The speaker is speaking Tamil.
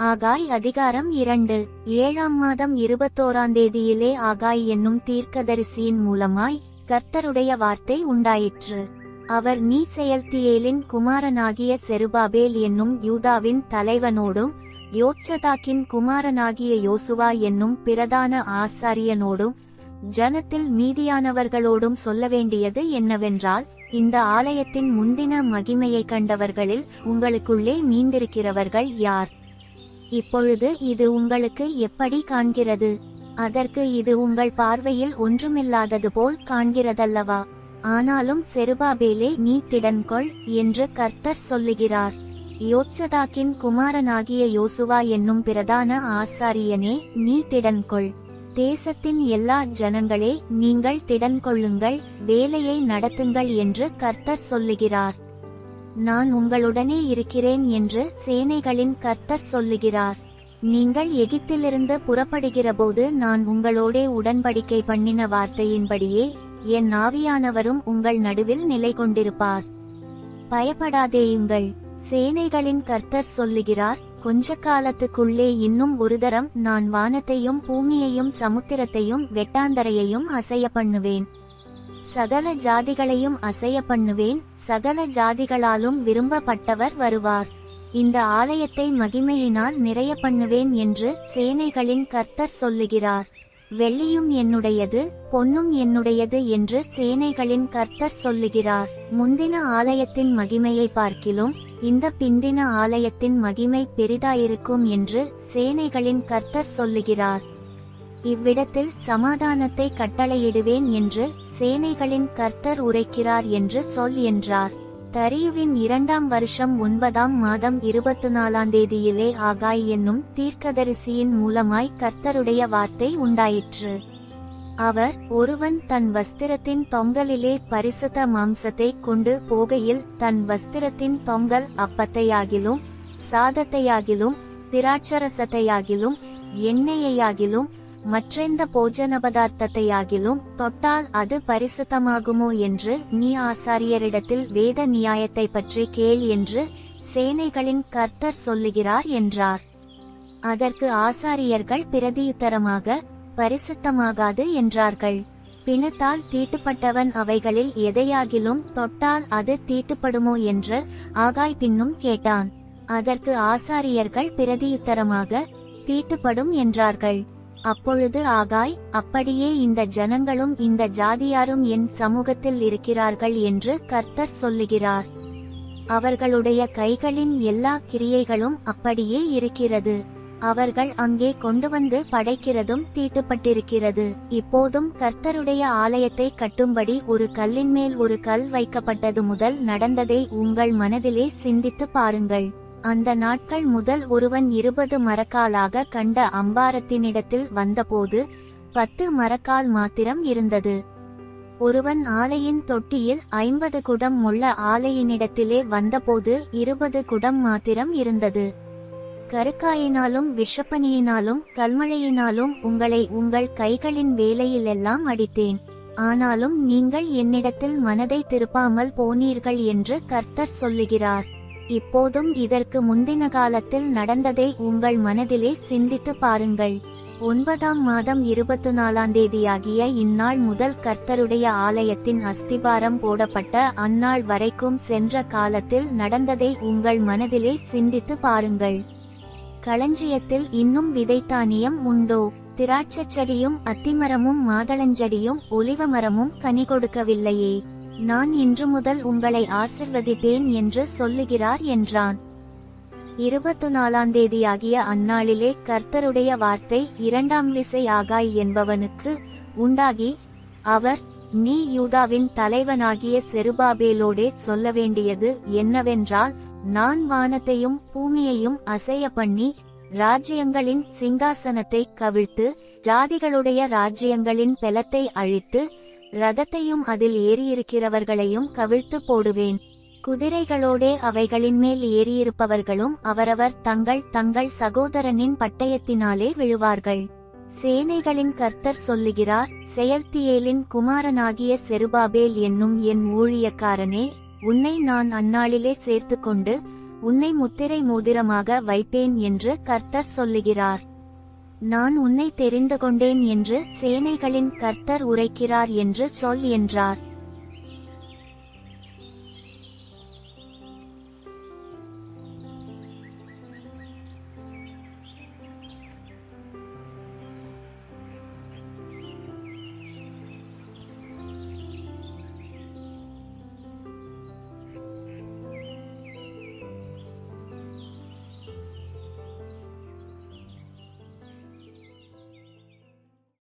ஆகாய் அதிகாரம் 2. 7ஆம் மாதம் 21ஆம் தேதியிலே ஆகாய் என்னும் தீர்க்கதரிசியின் மூலமாய் கர்த்தருடைய வார்த்தை உண்டாயிற்று. அவர் நீ செயல்தியேலின் குமாரனாகிய செருபாபேல் என்னும் யூதாவின் தலைவனோடும் யோத்சதாக்கின் குமாரனாகிய யோசுவா என்னும் பிரதான ஆசாரியனோடும் ஜனத்தில் மீதியானவர்களோடும் சொல்ல வேண்டியது என்னவென்றால், இந்த ஆலயத்தின் முந்தின மகிமையை கண்டவர்களில் உங்களுக்குள்ளே மீந்திருக்கிறவர்கள் யார்? இப்பொழுது இது உங்களுக்கு எப்படி காண்கிறது? அதற்கு இது உங்கள் பார்வையில் ஒன்றுமில்லாதது போல் காண்கிறதல்லவா? ஆனாலும் செருபாபேலே நீ திடன்கொள் என்று கர்த்தர் சொல்லுகிறார். யோத்சதாக்கின் குமாரனாகிய யோசுவா என்னும் பிரதான ஆசாரியனே நீ திடன்கொள். தேசத்தின் எல்லா ஜனங்களே நீங்கள் திடன்கொள்ளுங்கள், வேலையை நடத்துங்கள் என்று கர்த்தர் சொல்லுகிறார். நான் உங்களுடனே இருக்கிறேன் என்று சேனைகளின் கர்த்தர் சொல்லுகிறார். நீங்கள் எகிப்திலிருந்து புறப்படுகிறபோது நான் உங்களோடே உடன்படிக்கை பண்ணின வார்த்தையின்படியே என் ஆவியானவரும் உங்கள் நடுவில் நிலை கொண்டிருப்பார். பயப்படாதேயுங்கள், சேனைகளின் கர்த்தர் சொல்லுகிறார். கொஞ்ச காலத்துக்குள்ளே இன்னும் ஒரு தரம் நான் வானத்தையும் பூமியையும் சமுத்திரத்தையும் வெட்டாந்தரையையும் அசைய பண்ணுவேன். சகல ஜாதிகளையும் அசைய பண்ணுவேன். சகல ஜாதிகளாலும் விரும்பப்பட்டவர் வருவார். இந்த ஆலயத்தை மகிமையினால் நிறைய பண்ணுவேன் என்று சேனைகளின் கர்த்தர் சொல்லுகிறார். வெள்ளியும் என்னுடையது, பொன்னும் என்னுடையது என்று சேனைகளின் கர்த்தர் சொல்லுகிறார். முந்தின ஆலயத்தின் மகிமையை பார்க்கிலும் இந்த பிந்தின ஆலயத்தின் மகிமை பெரிதாயிருக்கும் என்று சேனைகளின் கர்த்தர் சொல்லுகிறார். இவ்விடத்தில் சமாதானத்தை கட்டளையிடுவேன் என்று சேனைகளின் கர்த்தர் உரைக்கிறார் என்று சொல் என்றார். தரியுவின் 2ஆம் வருஷம் 9ஆம் மாதம் 24ஆம் தேதியிலே ஆகாய் என்னும் தீர்க்கதரிசியின் மூலமாய் கர்த்தருடைய வார்த்தை உண்டாயிற்று. அவர், ஒருவன் தன் வஸ்திரத்தின் தொங்கலிலே பரிசுத்த மாம்சத்தை கொண்டு போகையில் தன் வஸ்திரத்தின் தொங்கல் அப்பத்தையாகிலும் சாதத்தையாகிலும் திராட்சரசத்தையாகிலும் எண்ணெயையாகிலும் மற்றெந்த போஜன பதார்த்தத்தையாகிலும் தொட்டால் அது பரிசுத்தமாகுமோ என்று நீ ஆசாரியரிடத்தில் வேத நியாயத்தை பற்றி கேள் என்று சேனைகளின் கர்த்தர் சொல்லுகிறார் என்றார். அதற்கு ஆசாரியர்கள் பிரதியுத்தரமாக, பரிசுத்தமாகாது என்றார்கள். பிணத்தால் தீட்டுப்பட்டவன் அவைகளில் எதையாகிலும் தொட்டால் அது தீட்டுப்படுமோ என்று ஆகாய் பின்னும் கேட்டான். அதற்கு ஆசாரியர்கள் பிரதியுத்தரமாக, தீட்டுப்படும் என்றார்கள். அப்பொழுது ஆகாய், அப்படியே இந்த ஜனங்களும் இந்த ஜாதியாரும் என் சமூகத்தில் இருக்கிறார்கள் என்று கர்த்தர் சொல்லுகிறார். அவர்களுடைய கைகளின் எல்லா கிரியைகளும் அப்படியே இருக்கிறது. அவர்கள் அங்கே கொண்டு வந்து படைக்கிறதும் தீட்டுப்பட்டிருக்கிறது. இப்போதும் கர்த்தருடைய ஆலயத்தை கட்டும்படி ஒரு கல்லின் மேல் ஒரு கல் வைக்கப்பட்டது முதல் நடந்ததை உங்கள் மனதிலே சிந்தித்து பாருங்கள். அந்த நாட்கள் முதல் ஒருவன் 20 மரக்காலாக கண்ட அம்பாரத்தினிடத்தில் வந்தபோது 10 மரக்கால் மாத்திரம் இருந்தது. ஒருவன் ஆலையின் தொட்டியில் 50 குடம் உள்ள ஆலையினிடத்திலே வந்தபோது 20 குடம் மாத்திரம் இருந்தது. கருக்காயினாலும் விஷப்பனியினாலும் கல்மழையினாலும் உங்களை உங்கள் கைகளின் வேலையிலெல்லாம் அடித்தேன். ஆனாலும் நீங்கள் என்னிடத்தில் மனதை திருப்பாமல் போனீர்கள் என்று கர்த்தர் சொல்லுகிறார். இப்போதும் இதற்கு முந்தின காலத்தில் நடந்ததை உங்கள் மனதிலே சிந்தித்து பாருங்கள். 9ஆம் மாதம் 24ஆம் தேதியாகிய இந்நாள் முதல் கர்த்தருடைய ஆலயத்தின் அஸ்திபாரம் போடப்பட்ட அந்நாள் வரைக்கும் சென்ற காலத்தில் நடந்ததை உங்கள் மனதிலே சிந்தித்து பாருங்கள். களஞ்சியத்தில் இன்னும் விதைத்தானியம் உண்டோ? திராட்சச் செடியும் அத்திமரமும் மாதளஞ்செடியும் ஒலிவமரமும் கனி கொடுக்கவில்லையே. நான் இன்று முதல் உங்களை ஆசிர்வதிப்பேன் என்று சொல்லுகிறார் என்றான். 24ஆம் தேதியாகிய அந்நாளிலே கர்த்தருடைய வார்த்தை 2ஆம் விசை ஆகாய் என்பவனுக்கு உண்டாகி, அவர், நீ யூதாவின் தலைவனாகிய செருபாபேலோடே சொல்ல வேண்டியது என்னவென்றால், நான் வானத்தையும் பூமியையும் அசைய பண்ணி ராஜ்யங்களின் சிங்காசனத்தை கவிழ்த்து ஜாதிகளுடைய ராஜ்யங்களின் பெலத்தை அழித்து ரதத்தையும் அதில் ஏறியிருக்கிறவர்களையும் கவிழ்த்து போடுவேன். குதிரைகளோடே அவைகளின் மேல் ஏறியிருப்பவர்களும் அவரவர் தங்கள் தங்கள் சகோதரனின் பட்டயத்தினாலே விழுவார்கள். சேனைகளின் கர்த்தர் சொல்லுகிறார். செயல்தியேலின் குமாரனாகிய செருபாபேல் என்னும் என் ஊழியக்காரனே, உன்னை நான் அந்நாளிலே சேர்த்துக்கொண்டு உன்னை முத்திரை மோதிரமாக வைப்பேன் என்று கர்த்தர் சொல்லுகிறார். நான் உன்னை தெரிந்து கொண்டேன் என்று சேனைகளின் கர்த்தர் உரைக்கிறார் என்று சொல் என்றார்.